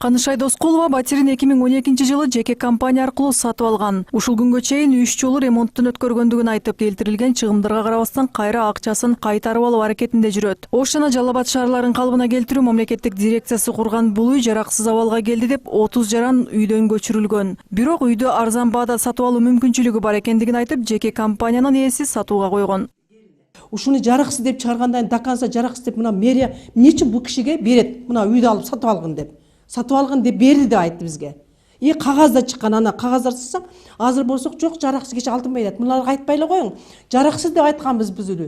Канышай Доскулова батирин 2012 жеке компания аркылуу сатып алган. Ушул күнгө чейин 3 жолу ремонттун өткөргөндүгүн айтып, келтирилген чыгымдарга карабастан кайра акчасын кайтарып алуу аракетинде жүрөт. Ош жана Жалал Абад шаарларын калыбына келтирүү мамлекеттик дирекциясы курган бул үй жараксыз абалга келди деп 30 жаран үйдөн көчүрүлгөн. Бирок үйдү арзан баада сатып алуу мүмкүнчүлүгү бар экендигин айтып, жеке компаниянын ээси сатууга койгон. Ушуну жараксыз деп чыгаргандан доказа жараксыз деп мына мэрия эмне үчүн бул кишиге берет? Мына үйдү алып сатып алгын деп берди деп айтты бизге. Кагазда чыккан, ана кагаздар сызсаң, азыр болсок жок жараксыз кече алтынбай деп. Муналарга айтпай эле коюң. Жараксыз деп айтканбыз биз үйдү.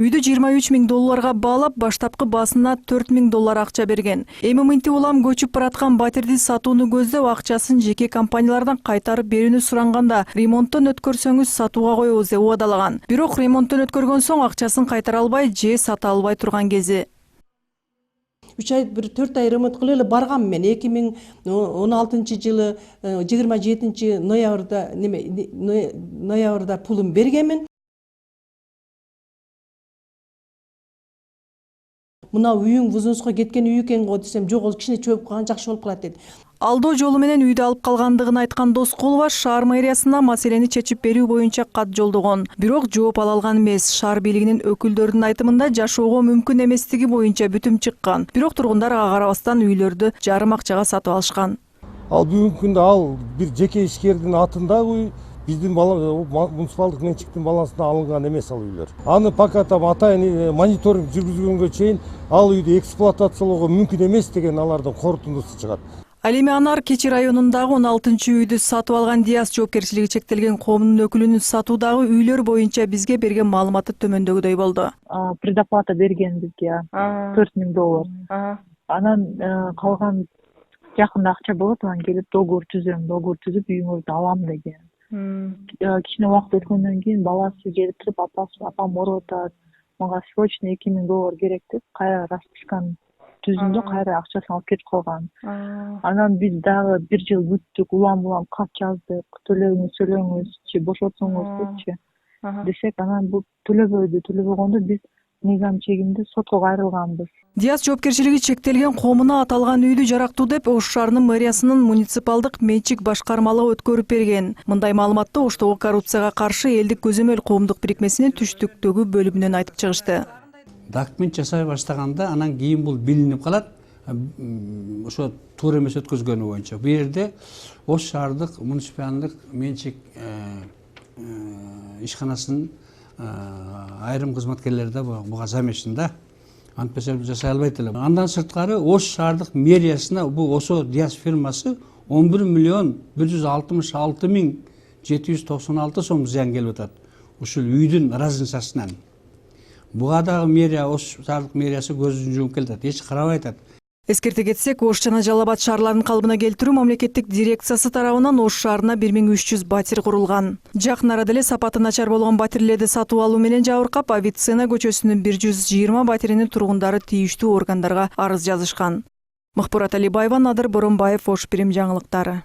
Үйдү 23 000 долларга баалап, баштапкы басына 4 000 доллар акча берген. Эми мынтип улам көчүп бараткан батирди сатууну көздөп, акчасын жеке компаниялардан кайтарып берүүнү суранганда, ремонттон өткөрсөңүз сатууга коебуз деп убадалаган. Бирок ремонттон өткөргөн соң акчасын кайтара албай же сата албай турган кези. 3 ай, 4 ай ремонт кылып эле баргам мен. 2016-жылы 27 ноябрда пулун бергенмин. Мына үйүң вузунска кеткен үй экен го десем, жок, ол кичине чөгүп калган, жакшы болуп калат деди. Алдоо жолу менен үйдү алып калгандыгын айткан Доскулова шаар мэриясына маселени чечип берүү боюнча кат жолдогон. Бирок жооп ала алган эмес. Шаар бийлигинин өкүлдөрүнүн айтымында жашоого мүмкүн эместиги боюнча бүтүм чыккан. Бирок тургундар ага карабастан үйлөрдү жарым акчага сатып алышкан. Ал бүгүнкү күндө ал бир жеке ишкердин атында биздин муниципалдык менчиктин балансына алынган эмес ал үйлөр. Аны пока там атайын мониторинг жүргүзгөнгө чейин ал үйдү эксплуатациялоого мүмкүн эмес деген алардын корутундусу чыгат. Ал эми анар Keçи районундагы 16-үйдү сатып алган Диас жоопкерчилиги чектелген коомунун өкүлүнүн сатуудагы үйлөр боюнча бизге берген маалыматы төмөндөгүдөй болду. Предоплата берген бизге 4 000 доллар. Анан калган жакында акча болот, анан келип договор түзүп үйүңөрдү алам деген. Кичине убакыт өткөндөн кийин баласы келип туруп, апам ооруп атат, мага срочно 2 000 доллар керек деп, кайра расписканы түзүндө кайра акчасын алып кетип калган. Анан биз дагы 1 жыл күттүк, улам кат жаздык, төлөңүзчү, бошотсоңуз депчи. Десек, анан бул төлөбөгөндө биз мыйзам чегинде сотко кайрылганбыз. Диас жоопкерчилиги чектелген коомуна аталган үйдү жарактуу деп Ош шаарынын мэриясынын муниципалдык менчик башкармалыгы өткөрүп берген. Мындай маалыматты Оштогу коррупцияга каршы элдик көзөмөл коомдук бирикмесинин түштүктөгү бөлүмүнөн айтып чыгышты. Документ жасай баштаганда анан кийин бул билинип калат. Ошо туура эмес өткөзгөнү боюнча. Бу жерде Ош шаардык муниципалдык менчик ишканасынын айрым кызматкерлери да буга замешан да. Антпесе жасай албайт эле. Андан сырткары Ош шаардык мэриясына бул ошо Диас фирмасы 11,166,796 сом зыян келип атат. Ушул үйдүн разницасынан. Буга дагы мэрия, Ош шаардык мэриясы көзүн жумуп келатат, эч карабай атат. Эскерте кетсек, Ош жана Жалал Абад шаарларын калыбына келтирүү мамлекеттик дирекциясы тарабынан Ош шаарына 1300 батир курулган. Жакын арада эле сапаты начар болгон батирлерди сатып алуу менен жабыркап, Авиценна көчөсүнүн 120 батиринин тургундары тийиштүү органдарга арыз жазышкан. Махпурат Алибаева, Надыр Боронбаев, Ош Бирим жаңылыктары.